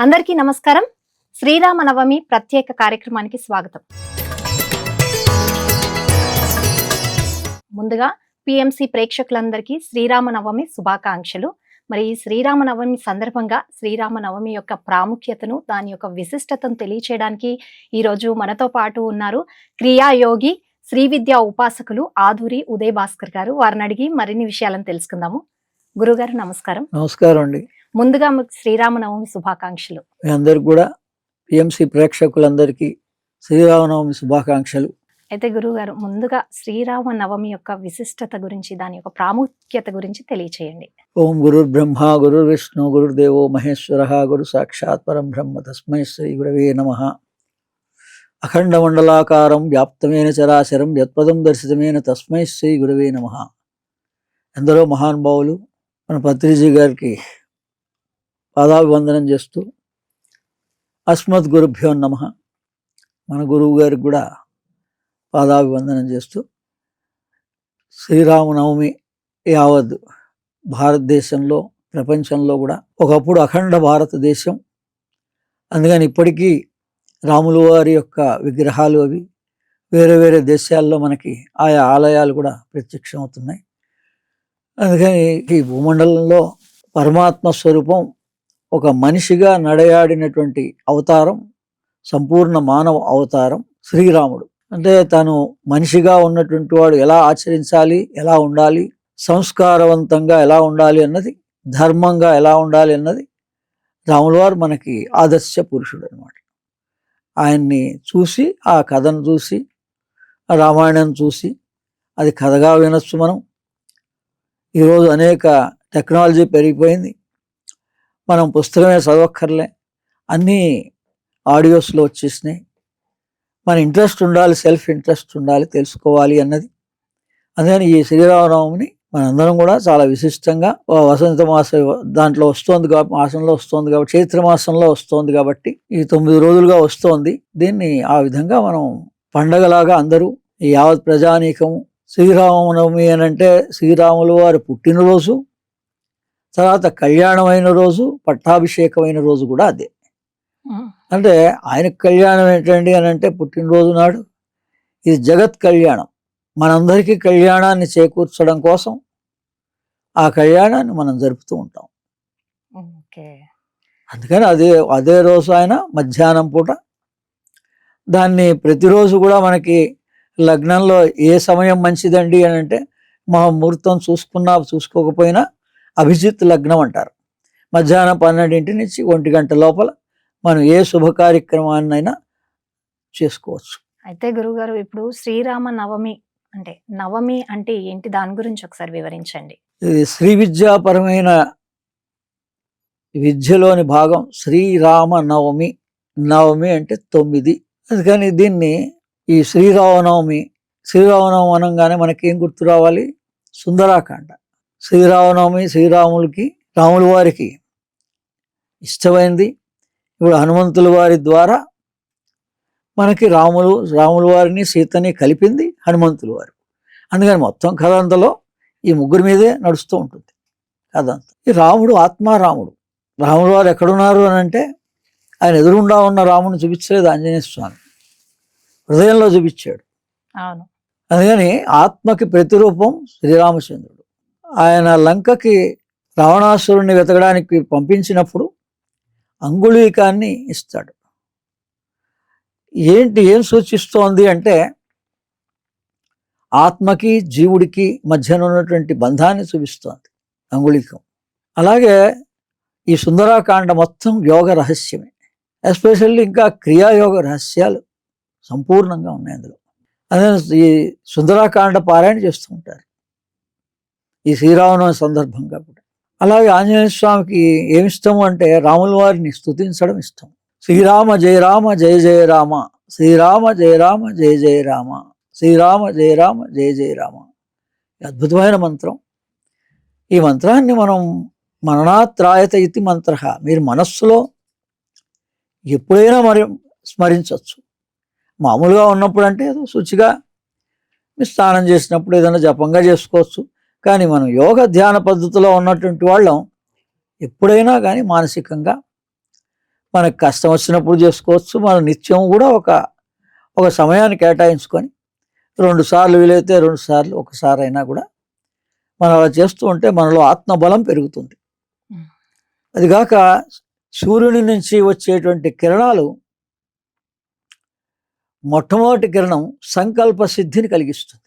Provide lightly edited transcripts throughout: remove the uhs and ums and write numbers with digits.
అందరికీ నమస్కారం. శ్రీరామ నవమి ప్రత్యేక కార్యక్రమానికి స్వాగతం. ముందుగా పిఎంసి ప్రేక్షకులందరికీ శ్రీరామ నవమి శుభాకాంక్షలు. మరి ఈ శ్రీరామ నవమి సందర్భంగా శ్రీరామ నవమి యొక్క ప్రాముఖ్యతను, దాని యొక్క విశిష్టతను తెలియచేయడానికి ఈరోజు మనతో పాటు ఉన్నారు క్రియాయోగి శ్రీ విద్యా ఉపాసకులు ఆధూరి ఉదయ్ భాస్కర్ గారు. వారిని అడిగి మరిన్ని విషయాలను తెలుసుకుందాము. గురుగారు నమస్కారం. నమస్కారం అండి. ముందుగా మీకు శ్రీరామనవమి శుభాకాంక్షలు. మీ అందరికి కూడా పిఎంసి ప్రేక్షకులందరికీ శ్రీరామనవమి శుభాకాంక్షలు. అయితే గురుగారు, ముందుగా శ్రీరామ నవమి యొక్క విశిష్టత గురించి, దాని యొక్క ప్రాముఖ్యత గురించి తెలియచేయండి. ఓం గురుర్ బ్రహ్మ గురుర్ విష్ణు గురుర్దేవో మహేశ్వర గురు సాక్షాత్ పరం బ్రహ్మ తస్మై శ్రీ గురవే నమః. అఖండ మండలాకారం వ్యాప్తమైన చరాచరం యత్పదం దర్శితమైన తస్మై శ్రీ గురవే నమః. ఎందరో మహానుభావులు మన పత్రిజీ గారికి పాదాభివందనం చేస్తూ అస్మద్ గురుభ్యో నమః, మన గురువు గారికి కూడా పాదాభివందనం చేస్తూ శ్రీరామనవమి యావత్ భారతదేశంలో, ప్రపంచంలో కూడా ఒకప్పుడు అఖండ భారతదేశం. అందుకని ఇప్పటికీ రాముల వారి యొక్క విగ్రహాలు అవి వేరే వేరే దేశాల్లో మనకి ఆయా ఆలయాలు కూడా ప్రత్యక్షం అవుతున్నాయి. అందుకని ఈ భూమండలంలో పరమాత్మ స్వరూపం ఒక మనిషిగా నడయాడినటువంటి అవతారం, సంపూర్ణ మానవ అవతారం శ్రీరాముడు. అంటే తను మనిషిగా ఉన్నటువంటి వాడు ఎలా ఆచరించాలి, ఎలా ఉండాలి, సంస్కారవంతంగా ఎలా ఉండాలి అన్నది, ధర్మంగా ఎలా ఉండాలి అన్నది రాముల వారు మనకి ఆదర్శ పురుషుడు అనమాట. ఆయన్ని చూసి, ఆ కథను చూసి, ఆ రామాయణం చూసి అది కథగా వినొచ్చు మనం. ఈరోజు అనేక టెక్నాలజీ పెరిగిపోయింది, మనం పుస్తకమే చదవక్కర్లే, అన్నీ ఆడియోస్లో వచ్చేసినాయి. మన ఇంట్రెస్ట్ ఉండాలి, సెల్ఫ్ ఇంట్రెస్ట్ ఉండాలి, తెలుసుకోవాలి అన్నది. అందుకని ఈ శ్రీరామనవమిని మనందరం కూడా చాలా విశిష్టంగా వసంత మాస దాంట్లో వస్తోంది కాబట్టి, మాసంలో వస్తోంది కాబట్టి, చైత్ర మాసంలో వస్తోంది కాబట్టి ఈ 9 రోజులుగా వస్తోంది. దీన్ని ఆ విధంగా మనం పండగలాగా అందరూ ఈ యావత్ ప్రజానీకము శ్రీరామనవమి అని అంటే శ్రీరాముల వారి పుట్టినరోజు, తర్వాత కళ్యాణమైన రోజు, పట్టాభిషేకమైన రోజు కూడా అదే. అంటే ఆయనకు కళ్యాణం ఏంటండి అని అంటే పుట్టినరోజు నాడు. ఇది జగత్ కళ్యాణం, మనందరికీ కళ్యాణాన్ని చేకూర్చడం కోసం ఆ కళ్యాణాన్ని మనం జరుపుతూ ఉంటాం. అందుకని అదే రోజు ఆయన మధ్యాహ్నం పూట దాన్ని ప్రతిరోజు కూడా మనకి లగ్నంలో ఏ సమయం మంచిదండి అని అంటే ముహూర్తం చూసుకున్నా చూసుకోకపోయినా అభిజిత్ లగ్నం అంటారు. మధ్యాహ్నం 12 నుంచి 1 గంట లోపల మనం ఏ శుభ కార్యక్రమాన్నైనా చేసుకోవచ్చు. అయితే గురుగారు, ఇప్పుడు శ్రీరామ నవమి అంటే నవమి అంటే ఏంటి, దాని గురించి ఒకసారి వివరించండి. ఇది శ్రీ విద్యాపరమైన విద్యలోని భాగం. శ్రీరామ నవమి, నవమి అంటే 9. అందుకని దీన్ని ఈ శ్రీరామనవమి అనగానే మనకేం గుర్తు రావాలి? సుందరాకాండ. శ్రీరామనవమి శ్రీరాములకి, రాముల వారికి ఇష్టమైంది. ఇప్పుడు హనుమంతుల వారి ద్వారా మనకి రాముల వారిని, సీతని కలిపింది హనుమంతుల వారు. అందుకని మొత్తం కథ అంతలో ఈ ముగ్గురు మీదే నడుస్తూ ఉంటుంది కథ అంతా. ఈ రాముడు ఆత్మారాముడు. రాముల వారు ఎక్కడున్నారు అని అంటే ఆయన ఎదురుగుండా ఉన్న రాముడిని చూపించలేదు ఆంజనేయ స్వామి, హృదయంలో చూపించాడు. అందుకని ఆత్మకి ప్రతిరూపం శ్రీరామచంద్రుడు. ఆయన లంకకి రావణాసురుణ్ణి వెతకడానికి పంపించినప్పుడు అంగుళీకాన్ని ఇస్తాడు. ఏం సూచిస్తోంది అంటే ఆత్మకి జీవుడికి మధ్యన ఉన్నటువంటి బంధాన్ని చూపిస్తోంది అంగుళీకం. అలాగే ఈ సుందరాకాండ మొత్తం యోగ రహస్యమే. ఎస్పెషల్లీ ఇంకా క్రియాయోగ రహస్యాలు సంపూర్ణంగా ఉన్నాయి అందులో. అదే ఈ సుందరాకాండ పారాయణ చేస్తూ ఉంటారు ఈ శ్రీరామనవమి సందర్భంగా కూడా. అలాగే ఆంజనేయ స్వామికి ఏమిష్టము అంటే రాముల వారిని స్తుతించడం ఇష్టం. శ్రీరామ జయ రామ జయ జయ రామ, శ్రీరామ జయ రామ జయ జయ రామ, శ్రీరామ జయ రామ జయ జయ రామ. అద్భుతమైన మంత్రం. ఈ మంత్రాన్ని మనం మననాత్రాయత ఇతి మంత్ర, మీరు మనస్సులో ఎప్పుడైనా మరి స్మరించవచ్చు. మామూలుగా ఉన్నప్పుడు అంటే ఏదో శుచిగా మీరు స్నానం చేసినప్పుడు ఏదైనా జపంగా చేసుకోవచ్చు. కానీ మనం యోగ ధ్యాన పద్ధతిలో ఉన్నటువంటి వాళ్ళం ఎప్పుడైనా కానీ మానసికంగా మనకు కష్టం వచ్చినప్పుడు చేసుకోవచ్చు. మనం నిత్యం కూడా ఒక సమయాన్ని కేటాయించుకొని 2 సార్లు వీలైతే 2 సార్లు, ఒకసారి అయినా కూడా మనం అలా చేస్తూ ఉంటే మనలో ఆత్మబలం పెరుగుతుంది. అదిగాక సూర్యుని నుంచి వచ్చేటువంటి కిరణాలు, మొట్టమొదటి కిరణం సంకల్ప సిద్ధిని కలిగిస్తుంది.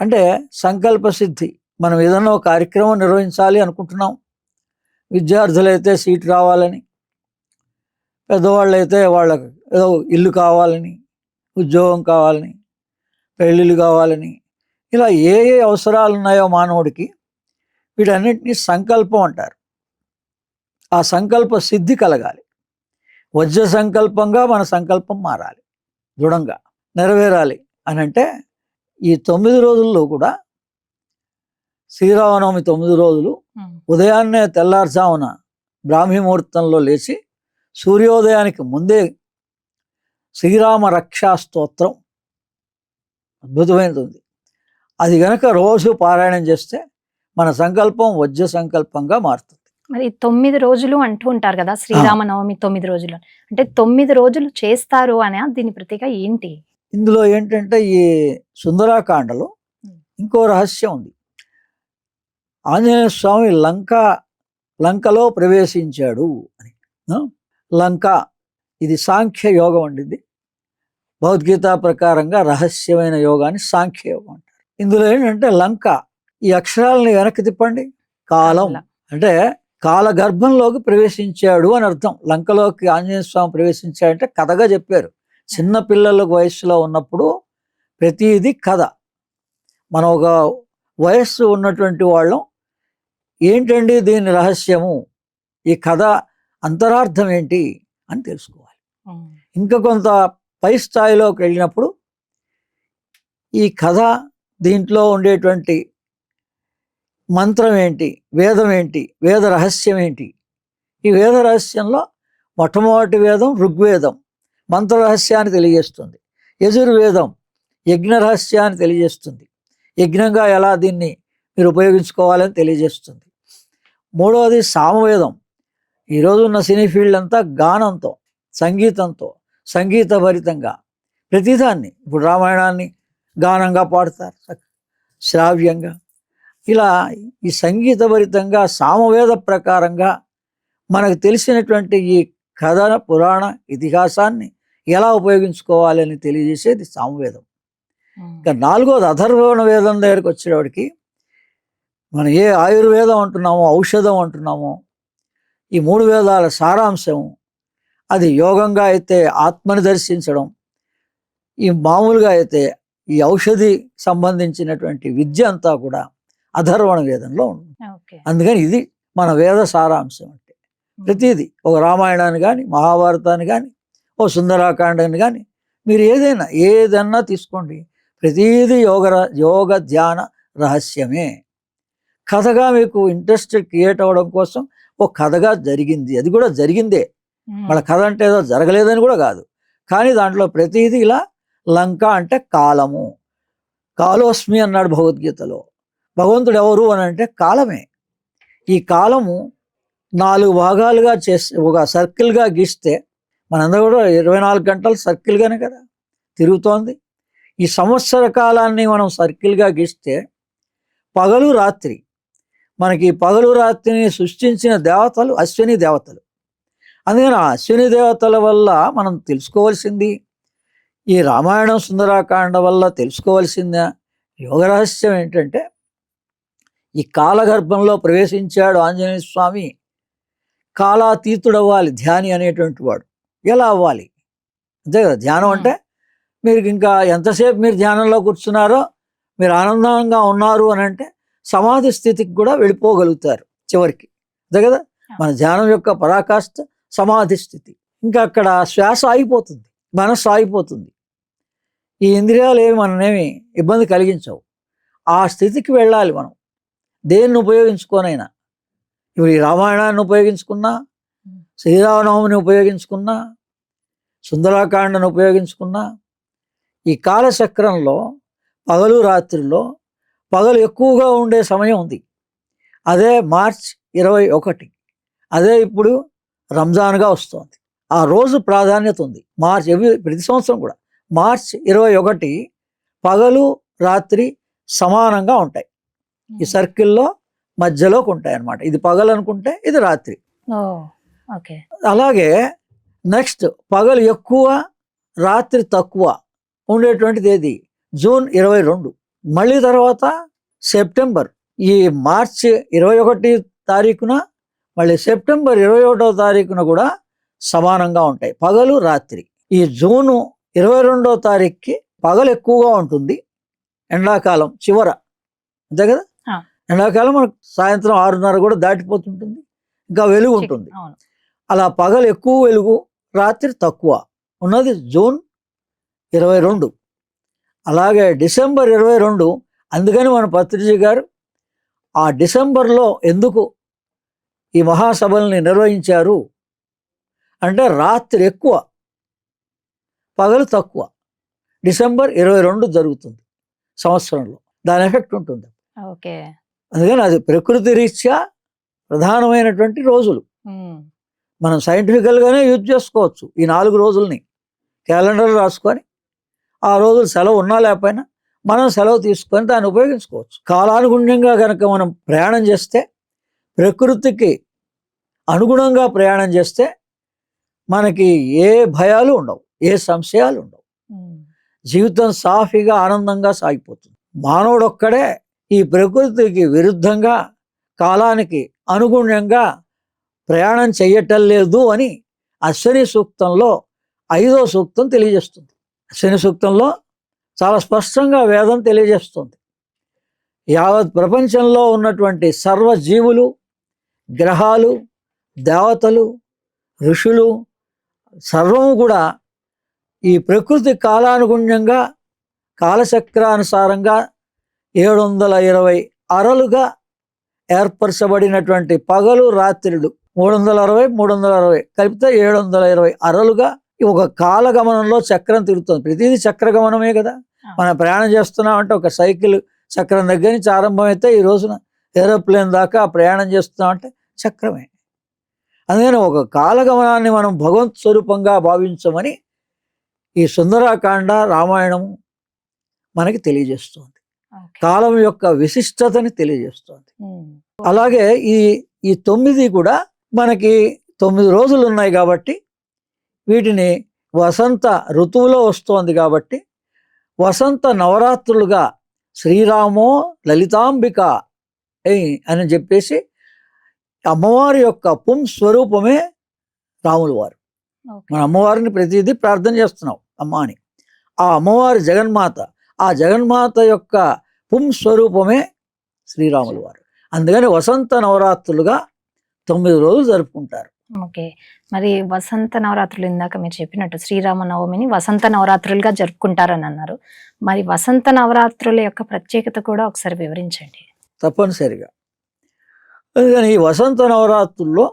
అంటే సంకల్ప సిద్ధి, మనం ఏదన్నా ఒక కార్యక్రమం నిర్వహించాలి అనుకుంటున్నాం. విద్యార్థులైతే సీట్ రావాలని, పెద్దవాళ్ళైతే వాళ్ళకి ఏదో ఇల్లు కావాలని, ఉద్యోగం కావాలని, పెళ్ళిళ్ళు కావాలని, ఇలా ఏ ఏ అవసరాలు ఉన్నాయో మానవుడికి, వీటన్నిటినీ సంకల్పం అంటారు. ఆ సంకల్ప సిద్ధి కలగాలి. వజ్ర సంకల్పంగా మన సంకల్పం మారాలి, దృఢంగా నెరవేరాలి అని అంటే ఈ 9 రోజుల్లో కూడా, శ్రీరామనవమి 9 రోజులు ఉదయాన్నే తెల్లారుజామున బ్రాహ్మీ ముహూర్తంలో లేచి సూర్యోదయానికి ముందే శ్రీరామ రక్షా స్తోత్రం అద్భుతమైనది ఉంది. అది గనక రోజు పారాయణం చేస్తే మన సంకల్పం వజ్ర సంకల్పంగా మారుతుంది. మరి 9 రోజులు అంటూ ఉంటారు కదా, శ్రీరామనవమి 9 రోజులు. అంటే 9 రోజులు చేస్తారు అనే దీని ప్రత్యేక ఏంటి? ఇందులో ఏంటంటే ఈ సుందరాకాండలో ఇంకో రహస్యం ఉంది. ఆంజనేయ స్వామి లంకలో ప్రవేశించాడు అని. లంక ఇది సాంఖ్య యోగం అండి. భగవద్గీత ప్రకారంగా రహస్యమైన యోగాన్ని సాంఖ్య యోగం అంటారు. ఇందులో ఏంటంటే లంక, ఈ అక్షరాలని వెనక్కి తిప్పండి, కాలం అంటే కాల గర్భంలోకి ప్రవేశించాడు అని అర్థం. లంకలోకి ఆంజనేయ స్వామి ప్రవేశించాడంటే కథగా చెప్పారు. చిన్న పిల్లలకు వయస్సులో ఉన్నప్పుడు ప్రతిదీ కథ. మనం ఒక వయస్సు ఉన్నటువంటి వాళ్ళం, ఏంటండి దీని రహస్యము, ఈ కథ అంతరార్థం ఏంటి అని తెలుసుకోవాలి. ఇంకా కొంత పై స్థాయిలోకి వెళ్ళినప్పుడు ఈ కథ, దీంట్లో ఉండేటువంటి మంత్రం ఏంటి, వేదం ఏంటి, వేద రహస్యం ఏంటి. ఈ వేద రహస్యంలో మొట్టమొదటి వేదం ఋగ్వేదం మంత్ర రహస్యాన్ని తెలియజేస్తుంది. యజుర్వేదం యజ్ఞ రహస్యాన్ని తెలియజేస్తుంది. యజ్ఞంగా ఎలా దీన్ని మీరు ఉపయోగించుకోవాలని తెలియజేస్తుంది. మూడవది సామవేదం. ఈరోజున్న సినీ ఫీల్డ్ అంతా గానంతో, సంగీతంతో, సంగీతభరితంగా ప్రతిదాన్ని, ఇప్పుడు రామాయణాన్ని గానంగా పాడతారు, శ్రావ్యంగా. ఇలా ఈ సంగీతభరితంగా సామవేద ప్రకారంగా మనకు తెలిసినటువంటి ఈ కథ, పురాణ, ఇతిహాసాన్ని ఎలా ఉపయోగించుకోవాలని తెలియజేసేది సామవేదం. ఇంకా నాలుగోది అథర్వణ వేదం దగ్గరికి వచ్చేవాడికి, మనం ఏ ఆయుర్వేదం అంటున్నామో, ఔషధం అంటున్నామో, ఈ 3 వేదాల సారాంశం అది యోగంగా అయితే ఆత్మని దర్శించడం, ఈ మామూలుగా అయితే ఈ ఔషధి సంబంధించినటువంటి విద్య అంతా కూడా అథర్వణ వేదంలో ఉంది. అందుకని ఇది మన వేద సారాంశం. అంటే ప్రతిదీ, ఒక రామాయణాన్ని కానీ, మహాభారతాన్ని కానీ, ఓ సుందరాకాండాన్ని కానీ, మీరు ఏదైనా తీసుకోండి, ప్రతిదీ యోగ ధ్యాన రహస్యమే. కథగా మీకు ఇంట్రెస్ట్ క్రియేట్ అవ్వడం కోసం ఓ కథగా జరిగింది, అది కూడా జరిగిందే. మన కథ అంటే ఏదో జరగలేదని కూడా కాదు, కానీ దాంట్లో ప్రతిదీ ఇలా. లంక అంటే కాలము, కాలోస్మి అన్నాడు భగవద్గీతలో. భగవంతుడు ఎవరు అని అంటే కాలమే. ఈ కాలము 4 భాగాలుగా చేసి ఒక సర్కిల్గా గీస్తే, మనందరూ కూడా 24 గంటలు సర్కిల్గానే కదా తిరుగుతోంది. ఈ సంవత్సర కాలాన్ని మనం సర్కిల్గా గీస్తే పగలు రాత్రి, మనకి పగలు రాత్రిని సృష్టించిన దేవతలు అశ్విని దేవతలు. అందుకని ఆ అశ్విని దేవతల వల్ల మనం తెలుసుకోవాల్సింది, ఈ రామాయణం సుందరాకాండ వల్ల తెలుసుకోవాల్సిన యోగ రహస్యం ఏంటంటే, ఈ కాలగర్భంలో ప్రవేశించాడు ఆంజనేయ స్వామి. కాలాతీతుడు అవ్వాలి ధ్యాని అనేటువంటి వాడు. ఎలా అవ్వాలి? అంతే కదా, ధ్యానం అంటే మీరు ఇంకా ఎంతసేపు మీరు ధ్యానంలో కూర్చున్నారో, మీరు ఆనందంగా ఉన్నారు అని అంటే సమాధి స్థితికి కూడా వెళ్ళిపోగలుగుతారు చివరికి. అంతే కదా, మన ధ్యానం యొక్క పరాకాష్ఠ సమాధి స్థితి. ఇంకా అక్కడ శ్వాస ఆగిపోతుంది, మనస్సు ఆగిపోతుంది. ఈ ఇంద్రియాలు ఏమి మననేమి ఇబ్బంది కలిగించవు. ఆ స్థితికి వెళ్ళాలి మనం, దేన్ని ఉపయోగించుకోనైనా. ఇప్పుడు ఈ రామాయణాన్ని ఉపయోగించుకున్నా, శ్రీరామనవమిని ఉపయోగించుకున్నా, సుందరాకాండను ఉపయోగించుకున్నా, ఈ కాలచక్రంలో పగలు రాత్రిలో పగలు ఎక్కువగా ఉండే సమయం ఉంది. అదే మార్చ్ 21, అదే ఇప్పుడు రంజాన్గా వస్తుంది. ఆ రోజు ప్రాధాన్యత ఉంది. ప్రతి సంవత్సరం కూడా మార్చ్ 21 పగలు రాత్రి సమానంగా ఉంటాయి. ఈ సర్కిల్లో మధ్యలోకి ఉంటాయి అన్నమాట. ఇది పగలు అనుకుంటే ఇది రాత్రి. అలాగే నెక్స్ట్ పగలు ఎక్కువ రాత్రి తక్కువ ఉండేటువంటిది ఏది? జూన్ 22. మళ్ళీ తర్వాత సెప్టెంబర్, ఈ మార్చి 21 తారీఖున మళ్ళీ సెప్టెంబర్ 21వ తారీఖున కూడా సమానంగా ఉంటాయి పగలు రాత్రి. ఈ జూను 22వ తారీఖుకి పగలు ఎక్కువగా ఉంటుంది, ఎండాకాలం చివర, అంతే కదా. ఎండాకాలం మనకు సాయంత్రం 6:30 కూడా దాటిపోతుంటుంది, ఇంకా వెలుగు ఉంటుంది. అలా పగలు ఎక్కువ వెలుగు రాత్రి తక్కువ ఉన్నది జూన్ 22. అలాగే డిసెంబర్ 22. అందుకని మన పత్రిజీ గారు ఆ డిసెంబర్లో ఎందుకు ఈ మహాసభల్ని నిర్వహించారు అంటే రాత్రి ఎక్కువ పగలు తక్కువ. డిసెంబర్ 22 జరుగుతుంది సంవత్సరంలో, దాని ఎఫెక్ట్ ఉంటుంది. అందుకని అది ప్రకృతి రీత్యా ప్రధానమైనటువంటి రోజులు. మనం సైంటిఫికల్గానే యూజ్ చేసుకోవచ్చు ఈ 4 రోజుల్ని. క్యాలెండర్ రాసుకొని ఆ రోజులు సెలవు ఉన్నా లేకపోయినా మనం సెలవు తీసుకొని దాన్ని ఉపయోగించుకోవచ్చు. కాలానుగుణ్యంగా కనుక మనం ప్రయాణం చేస్తే, ప్రకృతికి అనుగుణంగా ప్రయాణం చేస్తే మనకి ఏ భయాలు ఉండవు, ఏ సంశయాలు ఉండవు. జీవితం సాఫీగా ఆనందంగా సాగిపోతుంది. మానవుడు ఒక్కడే ఈ ప్రకృతికి విరుద్ధంగా కాలానికి అనుగుణంగా ప్రయాణం చెయ్యటం లేదు అని అశ్విని సూక్తంలో 5వ సూక్తం తెలియజేస్తుంది. అశ్విని సూక్తంలో చాలా స్పష్టంగా వేదం తెలియజేస్తుంది. యావత్ ప్రపంచంలో ఉన్నటువంటి సర్వజీవులు, గ్రహాలు, దేవతలు, ఋషులు సర్వము కూడా ఈ ప్రకృతి కాలానుగుణ్యంగా కాలచక్రానుసారంగా 720 అరలుగా ఏర్పరచబడినటువంటి పగలు రాత్రులు 360 కలిపితే 720 అరలుగా ఒక కాలగమనంలో చక్రం తిరుగుతుంది. ప్రతిదీ చక్రగమనమే కదా. మనం ప్రయాణం చేస్తున్నామంటే ఒక సైకిల్ చక్రం దగ్గర నుంచి ఆరంభమైతే ఈ రోజున ఏరోప్లేన్ దాకా ప్రయాణం చేస్తున్నామంటే చక్రమే. అందుకని ఒక కాలగమనాన్ని మనం భగవంత్ స్వరూపంగా భావించమని ఈ సుందరాకాండ రామాయణము మనకి తెలియజేస్తుంది. కాలం యొక్క విశిష్టతని తెలియజేస్తుంది. అలాగే ఈ 9 కూడా మనకి 9 రోజులు ఉన్నాయి కాబట్టి వీటిని వసంత ఋతువులో వస్తోంది కాబట్టి వసంత నవరాత్రులుగా శ్రీరామో లలితాంబిక అని చెప్పేసి అమ్మవారి యొక్క పుంస్వరూపమే రాములు వారు. మన అమ్మవారిని ప్రతిదీ ప్రార్థన చేస్తున్నాం అమ్మ అని. ఆ అమ్మవారి జగన్మాత, ఆ జగన్మాత యొక్క పుంస్వరూపమే శ్రీరాములు వారు. అందుకని వసంత నవరాత్రులుగా 9 రోజులు జరుపుకుంటారు. ఓకే. మరి వసంత నవరాత్రులు ఇందాక మీరు చెప్పినట్టు శ్రీరామ నవమిని వసంత నవరాత్రులుగా జరుపుకుంటారని అన్నారు. మరి వసంత నవరాత్రుల యొక్క ప్రత్యేకత కూడా ఒకసారి వివరించండి. తప్పనిసరిగా. అందుకని ఈ వసంత నవరాత్రుల్లో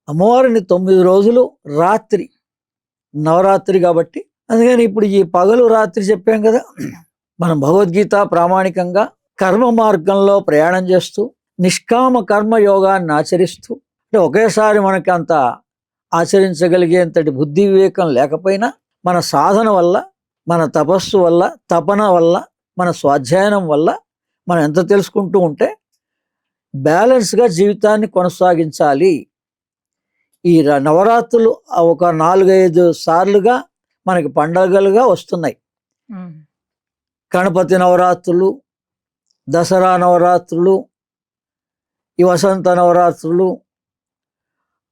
అమ్మవారిని 9 రోజులు రాత్రి నవరాత్రి కాబట్టి, అందుకని ఇప్పుడు ఈ పగలు రాత్రి చెప్పాం కదా. మనం భగవద్గీత ప్రామాణికంగా కర్మ మార్గంలో ప్రయాణం చేస్తూ నిష్కామ కర్మ యోగాన్ని ఆచరిస్తూ, అంటే ఒకేసారి మనకి అంత ఆచరించగలిగేంతటి బుద్ధి వివేకం లేకపోయినా మన సాధన వల్ల, మన తపస్సు వల్ల, తపన వల్ల, మన స్వాధ్యాయనం వల్ల మనం ఎంత తెలుసుకుంటూ ఉంటే బ్యాలెన్స్గా జీవితాన్ని కొనసాగించాలి. ఈ నవరాత్రులు ఒక 4-5 సార్లుగా మనకి పండగలుగా వస్తున్నాయి. గణపతి నవరాత్రులు, దసరా నవరాత్రులు, ఈ వసంత నవరాత్రులు,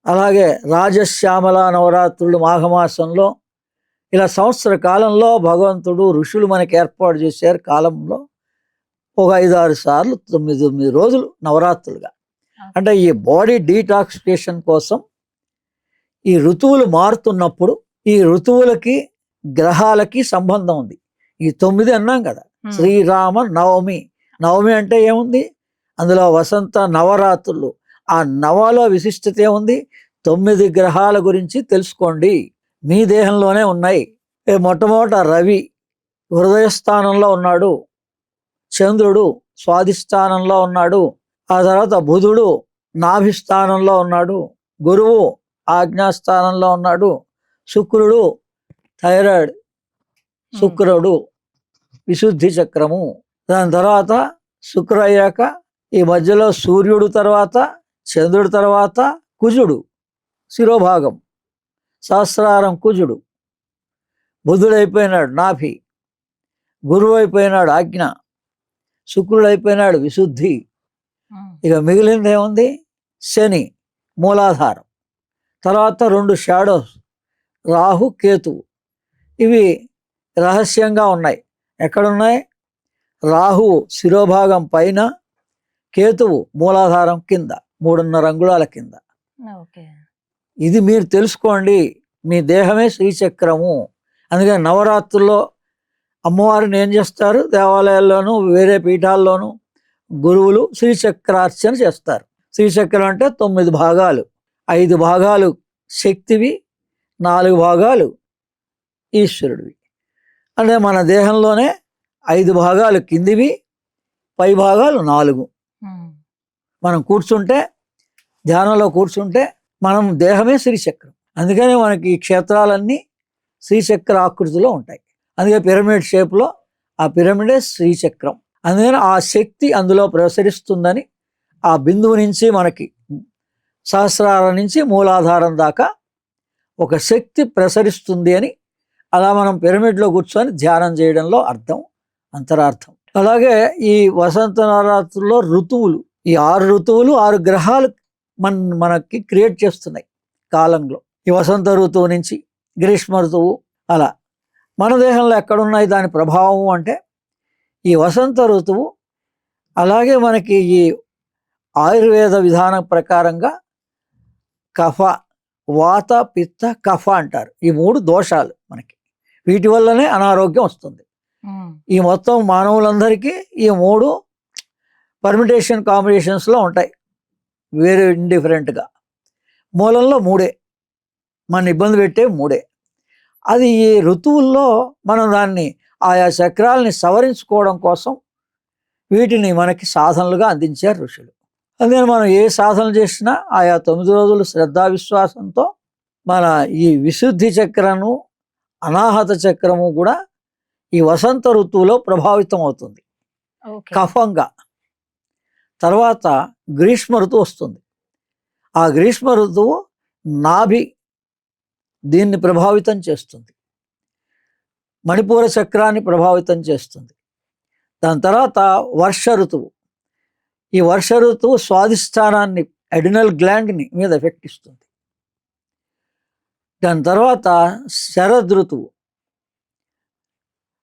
అలాగే రాజశ్యామల నవరాత్రులు మాఘమాసంలో, ఇలా సంవత్సర కాలంలో భగవంతుడు ఋషులు మనకి ఏర్పాటు చేశారు. కాలంలో ఒక 5-6 సార్లు 9 రోజులు నవరాత్రులుగా. అంటే ఈ బాడీ డీటాక్సిఫికేషన్ కోసం ఈ ఋతువులు మారుతున్నప్పుడు ఈ ఋతువులకి గ్రహాలకి సంబంధం ఉంది. ఈ 9 అన్నాం కదా. శ్రీరామ నవమి, నవమి అంటే ఏముంది? అందులో వసంత నవరాత్రులు. ఆ నవలో విశిష్టత ఏముంది? 9 గ్రహాల గురించి తెలుసుకోండి. మీ దేహంలోనే ఉన్నాయి. మొట్టమొదట రవి హృదయస్థానంలో ఉన్నాడు, చంద్రుడు స్వాధిష్టానంలో ఉన్నాడు, ఆ తర్వాత బుధుడు నాభిస్థానంలో ఉన్నాడు, గురువు ఆజ్ఞాస్థానంలో ఉన్నాడు, శుక్రుడు థైరాయిడ్, శుక్రుడు విశుద్ధి చక్రము. దాని తర్వాత శుక్రుడు అయ్యాక ఈ మధ్యలో సూర్యుడు తర్వాత చంద్రుడు తర్వాత కుజుడు శిరోభాగం, సహస్రారం కుజుడు. బుధుడు అయిపోయినాడు నాభి, గురువు అయిపోయినాడు ఆజ్ఞ, శుక్రుడు అయిపోయినాడు విశుద్ధి. ఇక మిగిలింది ఏముంది? శని మూలాధారం. తర్వాత 2 షాడోస్ రాహు కేతువు. ఇవి రహస్యంగా ఉన్నాయి. ఎక్కడున్నాయి? రాహు శిరోభాగం పైన, కేతువు మూలాధారం కింద, 3.5 అంగుళాల కింద. ఇది మీరు తెలుసుకోండి. మీ దేహమే శ్రీచక్రము. అందుకని నవరాత్రుల్లో అమ్మవారిని ఏం చేస్తారు? దేవాలయాల్లోనూ వేరే పీఠాల్లోనూ గురువులు శ్రీచక్రార్చన చేస్తారు. శ్రీచక్రం అంటే 9 భాగాలు, 5 భాగాలు శక్తివి, 4 భాగాలు ఈశ్వరుడివి. అంటే మన దేహంలోనే 5 భాగాలు కిందివి, పై భాగాలు 4. మనం కూర్చుంటే, ధ్యానంలో కూర్చుంటే మనం దేహమే శ్రీచక్రం. అందుకని మనకి ఈ క్షేత్రాలన్నీ శ్రీచక్ర ఆకృతిలో ఉంటాయి. అందుకే పిరమిడ్ షేప్లో ఆ పిరమిడే శ్రీచక్రం. అందుకని ఆ శక్తి అందులో ప్రసరిస్తుందని, ఆ బిందువు నుంచి మనకి సహస్రారం నుంచి మూలాధారం దాకా ఒక శక్తి ప్రసరిస్తుంది అని అలా మనం పిరమిడ్లో కూర్చొని ధ్యానం చేయడంలో అర్థం, అంతరార్థం. అలాగే ఈ వసంత నవరాత్రుల్లో ఋతువులు, ఈ 6 ఋతువులు 6 గ్రహాలు మనకి క్రియేట్ చేస్తున్నాయి కాలంలో. ఈ వసంత ఋతువు నుంచి గ్రీష్మ ఋతువు అలా మన దేహంలో ఎక్కడున్నాయి దాని ప్రభావం అంటే ఈ వసంత ఋతువు. అలాగే మనకి ఈ ఆయుర్వేద విధానం ప్రకారంగా కఫ, వాత, పిత్త, కఫ అంటారు. ఈ 3 దోషాలు మనకి, వీటి వల్లనే అనారోగ్యం వస్తుంది. ఈ మొత్తం మానవులందరికీ ఈ 3 పర్మిటేషన్ కాంబినేషన్స్లో ఉంటాయి, వేరే ఇండిఫరెంట్గా. మూలంలో 3 మన ఇబ్బంది పెట్టే 3. అది ఈ ఋతువుల్లో మనం దాన్ని ఆయా చక్రాలని సవరించుకోవడం కోసం వీటిని మనకి సాధనలుగా అందించారు ఋషులు. అందుకని మనం ఏ సాధన చేసినా ఆయా 9 రోజులు శ్రద్ధా విశ్వాసంతో మన ఈ విశుద్ధి చక్రము, అనాహత చక్రము కూడా ఈ వసంత ఋతువులో ప్రభావితం అవుతుంది కఫంగా. తర్వాత గ్రీష్మ ఋతువు వస్తుంది. ఆ గ్రీష్మ ఋతువు నాభి దీన్ని ప్రభావితం చేస్తుంది, మణిపూర చక్రాన్ని ప్రభావితం చేస్తుంది. దాని తర్వాత వర్ష ఋతువు. ఈ వర్ష ఋతువు స్వాధిష్టానాన్ని, అడినల్ గ్లాండ్ని మీద ఎఫెక్ట్ ఇస్తుంది. దాని తర్వాత శరద్ ఋతువు,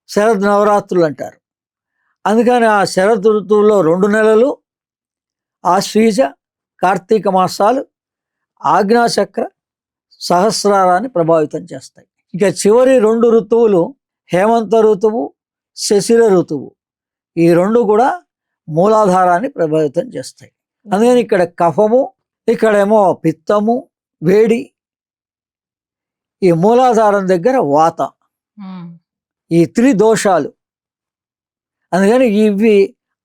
శరద్ నవరాత్రులు అంటారు. అందుకని ఆ శరద్ ఋతువులో 2 నెలలు ఆశ్వీజ కార్తీక మాసాలు ఆజ్ఞాచక్ర సహస్రారాన్ని ప్రభావితం చేస్తాయి. ఇక చివరి 2 ఋతువులు హేమంత ఋతువు, శశిర ఋతువు. ఈ 2 కూడా మూలాధారాన్ని ప్రభావితం చేస్తాయి. అందుకని ఇక్కడ కఫము, ఇక్కడేమో పిత్తము, వేడి. ఈ మూలాధారం దగ్గర వాత. ఈ 3 దోషాలు. అందుకని ఇవి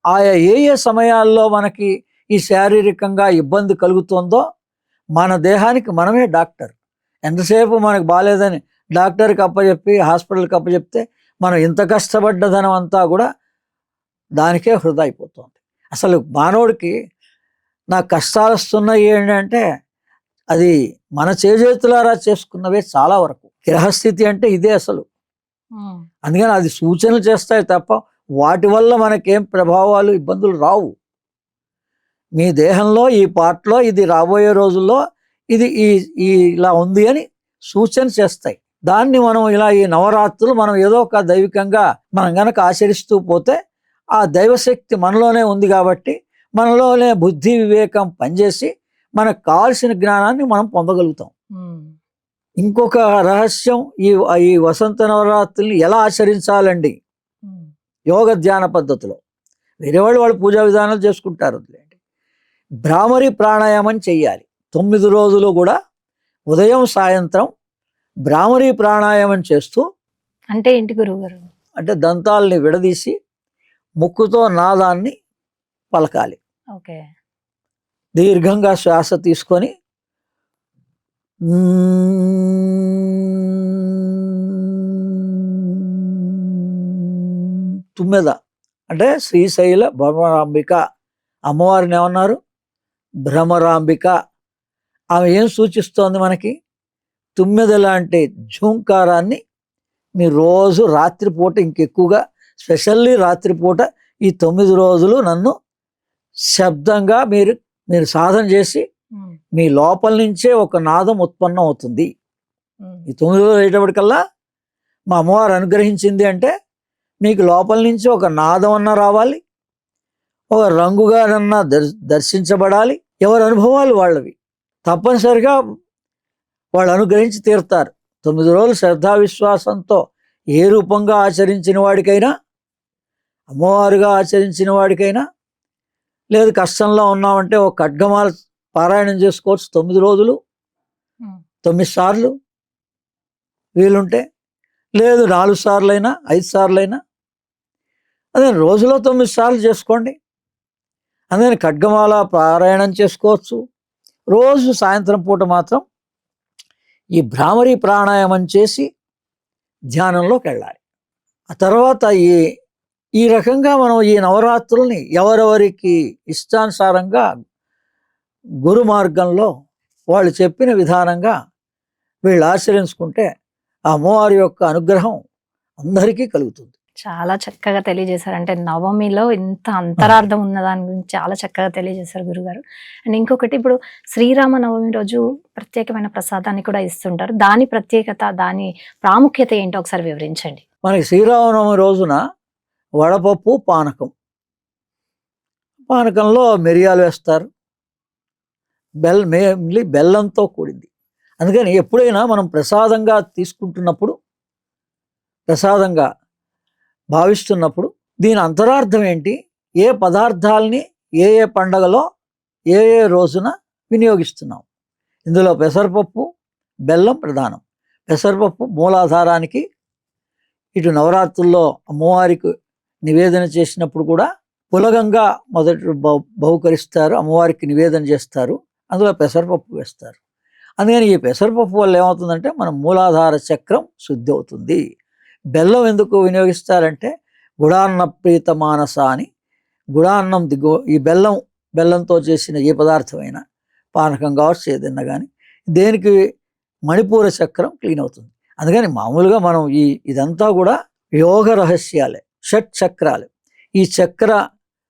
ఆయా ఏ సమయాల్లో మనకి ఈ శారీరకంగా ఇబ్బంది కలుగుతుందో మన దేహానికి మనమే డాక్టర్. ఎంతసేపు మనకు బాగాలేదని డాక్టర్కి అప్పచెప్పి హాస్పిటల్కి అప్పచెప్తే మనం ఇంత కష్టపడ్డదనం అంతా కూడా దానికే వృధా అయిపోతుంది. అసలు మానవుడికి నాకు కష్టాలు వస్తున్నాయి ఏంటంటే అది మన చేజేతులారా చేసుకున్నవే చాలా వరకు. గ్రహస్థితి అంటే ఇదే అసలు. అందుకని అది సూచనలు చేస్తాయి తప్ప వాటి వల్ల మనకేం ప్రభావాలు, ఇబ్బందులు రావు. మీ దేహంలో ఈ పార్ట్లో ఇది రాబోయే రోజుల్లో ఇది ఇలా ఉంది అని సూచన చేస్తాయి. దాన్ని మనం ఇలా ఈ నవరాత్రులు మనం ఏదో ఒక దైవికంగా మనం గనక ఆచరిస్తూ పోతే ఆ దైవశక్తి మనలోనే ఉంది కాబట్టి మనలోనే బుద్ధి వివేకం పనిచేసి మనకు కావాల్సిన జ్ఞానాన్ని మనం పొందగలుగుతాం. ఇంకొక రహస్యం, ఈ వసంత నవరాత్రుల్ని ఎలా ఆచరించాలండి యోగ ధ్యాన పద్ధతిలో. వేరే వాళ్ళు పూజా విధానాలు చేసుకుంటారు. భ్రామరి ప్రాణాయామం చెయ్యాలి 9 రోజులు కూడా. ఉదయం సాయంత్రం భ్రామరి ప్రాణాయామం చేస్తూ, అంటే ఏంటి గురువుగారు? అంటే దంతాల్ని విడదీసి ముక్కుతో నాదాన్ని పలకాలి. ఓకే. దీర్ఘంగా శ్వాస తీసుకొని తుమ్మెద అంటే శ్రీశైల భ్రమరాంబిక అమ్మవారిని ఏమన్నారు? భ్రమరాంబిక. ఆమె ఏం సూచిస్తోంది మనకి? తుమ్మెద లాంటి ఝూంకారాన్ని మీరు రోజు రాత్రిపూట, ఇంకెక్కువగా స్పెషల్లీ రాత్రిపూట ఈ 9 రోజులు నన్ను శబ్దంగా మీరు సాధన చేసి మీ లోపల నుంచే ఒక నాదం ఉత్పన్నం అవుతుంది. ఈ 9 రోజులు అయ్యేటప్పటికల్లా మా అమ్మవారు అనుగ్రహించింది అంటే మీకు లోపల నుంచి ఒక నాదం అన్నా రావాలి, ఒక రంగుగానన్నా దర్శించబడాలి. ఎవరి అనుభవాలు వాళ్ళవి. తప్పనిసరిగా వాళ్ళు అనుగ్రహించి తీరుతారు. 9 రోజులు శ్రద్ధా విశ్వాసంతో ఏ రూపంగా ఆచరించిన వాడికైనా, అమ్మవారుగా ఆచరించిన వాడికైనా, లేదు కష్టంలో ఉన్నామంటే ఒక ఖడ్గమాల పారాయణం చేసుకోవచ్చు 9 రోజులు, 9 సార్లు వీలుంటే, లేదు 4 సార్లైనా 5 సార్లైనా, అదే రోజులో 9 సార్లు చేసుకోండి. అదే ఖడ్గమాల పారాయణం చేసుకోవచ్చు. రోజు సాయంత్రం పూట మాత్రం ఈ భ్రామరీ ప్రాణాయామం చేసి ధ్యానంలోకి వెళ్ళాలి. ఆ తర్వాత ఈ రకంగా మనం ఈ నవరాత్రుల్ని ఎవరెవరికి ఇష్టానుసారంగా గురు మార్గంలో వాళ్ళు చెప్పిన విధానంగా వీళ్ళు ఆచరించుకుంటే ఆ అమ్మవారి యొక్క అనుగ్రహం అందరికీ కలుగుతుంది. చాలా చక్కగా తెలియజేశారు. అంటే నవమిలో ఇంత అంతరార్థం ఉన్న దాని గురించి చాలా చక్కగా తెలియజేశారు గురుగారు. అండ్ ఇంకొకటి, ఇప్పుడు శ్రీరామ నవమి రోజు ప్రత్యేకమైన ప్రసాదాన్ని కూడా ఇస్తుంటారు. దాని ప్రత్యేకత, దాని ప్రాముఖ్యత ఏంటో ఒకసారి వివరించండి. మనకి శ్రీరామనవమి రోజున వడపప్పు, పానకంలో మిరియాలు వేస్తారు, బెల్లంతో కూడింది. అందుకని ఎప్పుడైనా మనం ప్రసాదంగా తీసుకుంటున్నప్పుడు, ప్రసాదంగా భావిస్తున్నప్పుడు దీని అంతరార్థం ఏంటి, ఏ పదార్థాలని ఏ పండగలో ఏ రోజున వినియోగిస్తున్నాం. ఇందులో పెసరపప్పు, బెల్లం ప్రధానం. పెసరపప్పు మూలాధారానికి, ఇటు నవరాత్రుల్లో అమ్మవారికి నివేదన చేసినప్పుడు కూడా పులగంగా మొదటి బహుకరిస్తారు, అమ్మవారికి నివేదన చేస్తారు, అందులో పెసరపప్పు వేస్తారు. అందుకని ఈ పెసరపప్పు వల్ల ఏమవుతుందంటే మన మూలాధార చక్రం శుద్ధి అవుతుంది. బెల్లం ఎందుకు వినియోగిస్తారంటే గుడాన్న ప్రీత మానస అని, గుడాన్నం ఈ బెల్లంతో చేసిన ఏ పదార్థమైనా, పానకం కావచ్చు ఏదైనా కానీ, దేనికి మణిపూర చక్రం క్లీన్ అవుతుంది. అందుకని మామూలుగా మనం ఇదంతా కూడా యోగ రహస్యాలే, షట్ చక్రాలు. ఈ చక్ర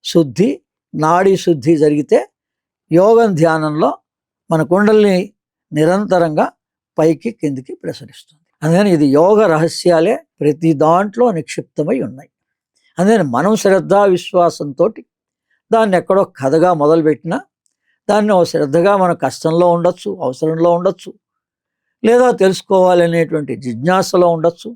శుద్ధి, నాడీ శుద్ధి జరిగితే యోగం ధ్యానంలో మన కుండల్ని నిరంతరంగా పైకి కిందికి ప్రసరిస్తుంది. అందుకని ఇది యోగ రహస్యాలే ప్రతి దాంట్లో నిక్షిప్తమై ఉన్నాయి. అందుకని మనం శ్రద్ధా విశ్వాసంతో దాన్ని ఎక్కడో కథగా మొదలుపెట్టినా దాన్ని ఓ శ్రద్ధగా మన కష్టంలో ఉండొచ్చు, అవసరంలో ఉండొచ్చు, లేదా తెలుసుకోవాలనేటువంటి జిజ్ఞాసలో ఉండొచ్చు.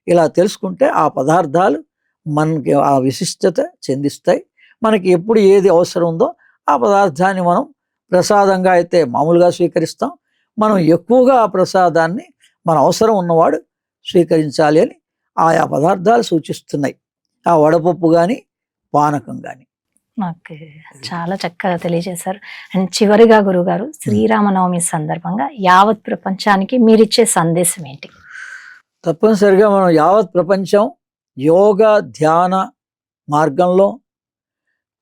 ఇలా తెలుసుకుంటే ఆ పదార్థాలు మనకి ఆ విశిష్టత చెందిస్తాయి. మనకి ఎప్పుడు ఏది అవసరం ఉందో ఆ పదార్థాన్ని మనం ప్రసాదంగా అయితే మామూలుగా స్వీకరిస్తాం. మనం ఎక్కువగా ఆ ప్రసాదాన్ని మన అవసరం ఉన్నవాడు స్వీకరించాలి అని ఆయా పదార్థాలు సూచిస్తున్నాయి, ఆ వడపప్పు కానీ పానకం కానీ. ఓకే, చాలా చక్కగా తెలియజేశారు. అండ్ చివరిగా గురుగారు, శ్రీరామనవమి సందర్భంగా యావత్ ప్రపంచానికి మీరిచ్చే సందేశం ఏంటి? తప్పనిసరిగా మనం యావత్ ప్రపంచం యోగ ధ్యాన మార్గంలో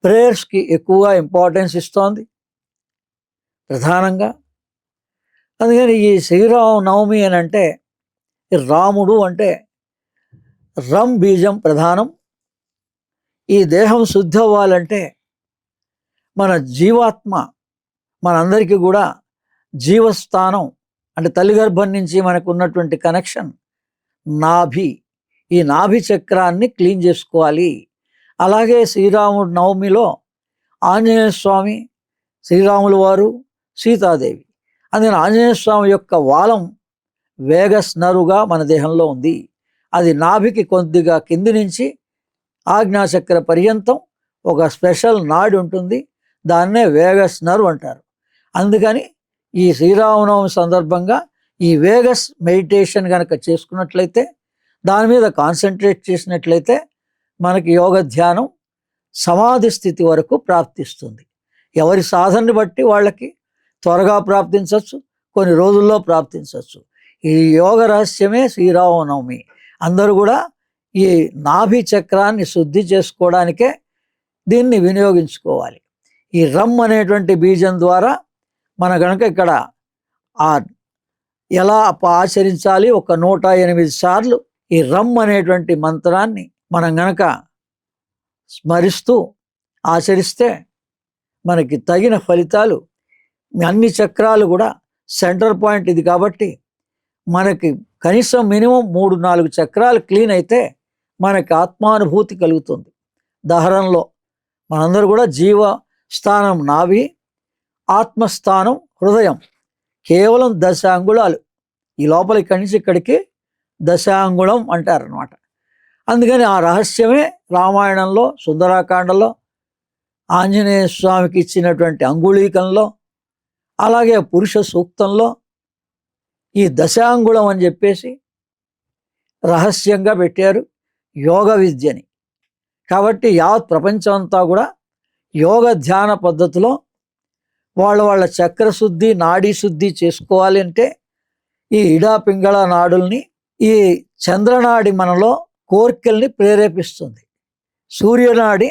ప్రేయర్స్కి ఎక్కువగా ఇంపార్టెన్స్ ఇస్తోంది ప్రధానంగా. అందుకని ఈ శ్రీరామ నవమి అని అంటే, రాముడు అంటే రం బీజం ప్రధానం. ఈ దేహం శుద్ధి అవ్వాలంటే మన జీవాత్మ, మనందరికీ కూడా జీవస్థానం అంటే తల్లి గర్భం నుంచి మనకు ఉన్నటువంటి కనెక్షన్ నాభి. ఈ నాభి చక్రాన్ని క్లీన్ చేసుకోవాలి. అలాగే శ్రీరాముడు నవమిలో ఆంజనేయ స్వామి, శ్రీరాముల వారు, సీతాదేవి, అందుకని ఆంజనేయ స్వామి యొక్క వాలం వేగస్ నరుగా మన దేహంలో ఉంది. అది నాభికి కొద్దిగా కింది నుంచి ఆజ్ఞాచక్ర పర్యంతం ఒక స్పెషల్ నాడి ఉంటుంది, దాన్నే వేగస్ నర్వ్ అంటారు. అందుకని ఈ శ్రీరామనవమి సందర్భంగా ఈ వేగస్ మెడిటేషన్ కనుక చేసుకున్నట్లయితే, దాని మీద కాన్సన్ట్రేట్ చేసినట్లయితే మనకి యోగ ధ్యానం సమాధి స్థితి వరకు ప్రాప్తిస్తుంది. ఎవరి సాధనని బట్టి వాళ్ళకి త్వరగా ప్రాప్తించవచ్చు, కొన్ని రోజుల్లో ప్రాప్తించవచ్చు. ఈ యోగ రహస్యమే శ్రీరామనవమి. అందరూ కూడా ఈ నాభి చక్రాన్ని శుద్ధి చేసుకోవడానికే దీన్ని వినియోగించుకోవాలి. ఈ రమ్ అనేటువంటి బీజం ద్వారా మన గనక ఇక్కడ ఆ ఎలా ఆచరించాలి, ఒక 108 సార్లు ఈ రమ్ అనేటువంటి మంత్రాన్ని మనం గనక స్మరిస్తూ ఆచరిస్తే మనకి తగిన ఫలితాలు, అన్ని చక్రాలు కూడా సెంటర్ పాయింట్ ఇది కాబట్టి మనకి కనీసం మినిమం 3-4 చక్రాలు క్లీన్ అయితే మనకి ఆత్మానుభూతి కలుగుతుంది. దహరంలో మనందరూ కూడా జీవ స్థానం నాభి, ఆత్మస్థానం హృదయం, కేవలం 10 అంగుళాలు. ఈ లోపల ఇక్కడి నుంచి ఇక్కడికి 10 అంగుళం అంటారనమాట. అందుకని ఆ రహస్యమే రామాయణంలో, సుందరాకాండలో, ఆంజనేయ స్వామికి ఇచ్చినటువంటి అంగుళీకంలో, అలాగే పురుష సూక్తంలో ఈ 10 అంగుళం అని చెప్పేసి రహస్యంగా పెట్టారు యోగ విద్యని. కాబట్టి యావత్ ప్రపంచం అంతా కూడా యోగ ధ్యాన పద్ధతిలో వాళ్ళ చక్రశుద్ధి, నాడీ శుద్ధి చేసుకోవాలి అంటే ఈ ఇడా పింగళ నాడుల్ని, ఈ చంద్రనాడి మనలో కోర్కెల్ని ప్రేరేపిస్తుంది. సూర్యనాడి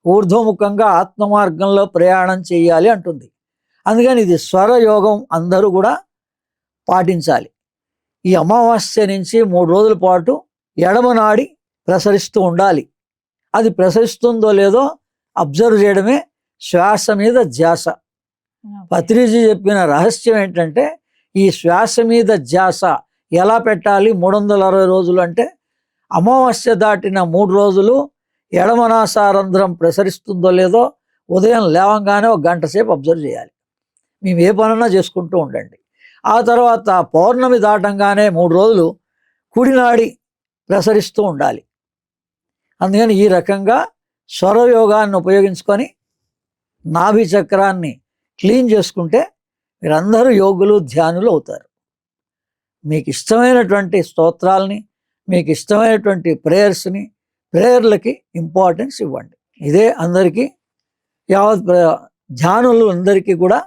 ఊర్ధ్వముఖంగా ఆత్మ మార్గంలో ప్రయాణం చేయాలి అంటుంది. అందుకని ఇది స్వరయోగం అందరూ కూడా పాటించాలి. ఈ అమావాస్య నుంచి 3 రోజుల పాటు ఎడమనాడి ప్రసరిస్తూ ఉండాలి. అది ప్రసరిస్తుందో లేదో అబ్జర్వ్ చేయడమే శ్వాస మీద ధ్యాస. పత్రిజీ చెప్పిన రహస్యం ఏంటంటే ఈ శ్వాస మీద ధ్యాస ఎలా పెట్టాలి 360 రోజులు అంటే, అమావాస్య దాటిన 3 రోజులు ఎడమనాసారంధ్రం ప్రసరిస్తుందో లేదో ఉదయం లేవంగానే 1 గంట సేపు అబ్జర్వ్ చేయాలి. మేము ఏ పనన్నా చేసుకుంటూ ఉండండి. ఆ తర్వాత పౌర్ణమి దాటంగానే 3 రోజులు కుడినాడి ప్రసరిస్తూ ఉండాలి. అందుకని ఈ రకంగా స్వరయోగాన్ని ఉపయోగించుకొని నాభి చక్రాన్ని క్లీన్ చేసుకుంటే మీరందరూ యోగులు, ధ్యానులు అవుతారు. మీకు ఇష్టమైనటువంటి స్తోత్రాలని, మీకు ఇష్టమైనటువంటి ప్రేయర్లకి ఇంపార్టెన్స్ ఇవ్వండి. ఇదే అందరికీ, యావత్ ధ్యానులు అందరికీ కూడా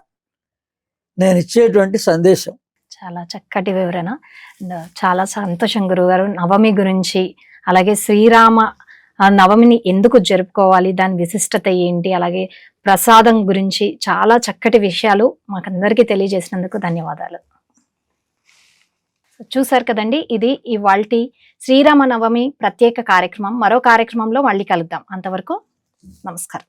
నేను ఇచ్చేటువంటి సందేశం. చాలా చక్కటి వివరణ. చాలా సంతోషం గురుగారు. నవమి గురించి, అలాగే శ్రీరామ నవమిని ఎందుకు జరుపుకోవాలి, దాని విశిష్టత ఏంటి, అలాగే ప్రసాదం గురించి చాలా చక్కటి విషయాలు మాకందరికీ తెలియజేసినందుకు ధన్యవాదాలు. చూసారు కదండి, ఇది ఇవాల్టి శ్రీరామ నవమి ప్రత్యేక కార్యక్రమం. మరో కార్యక్రమంలో మళ్ళీ కలుద్దాం. అంతవరకు నమస్కారం.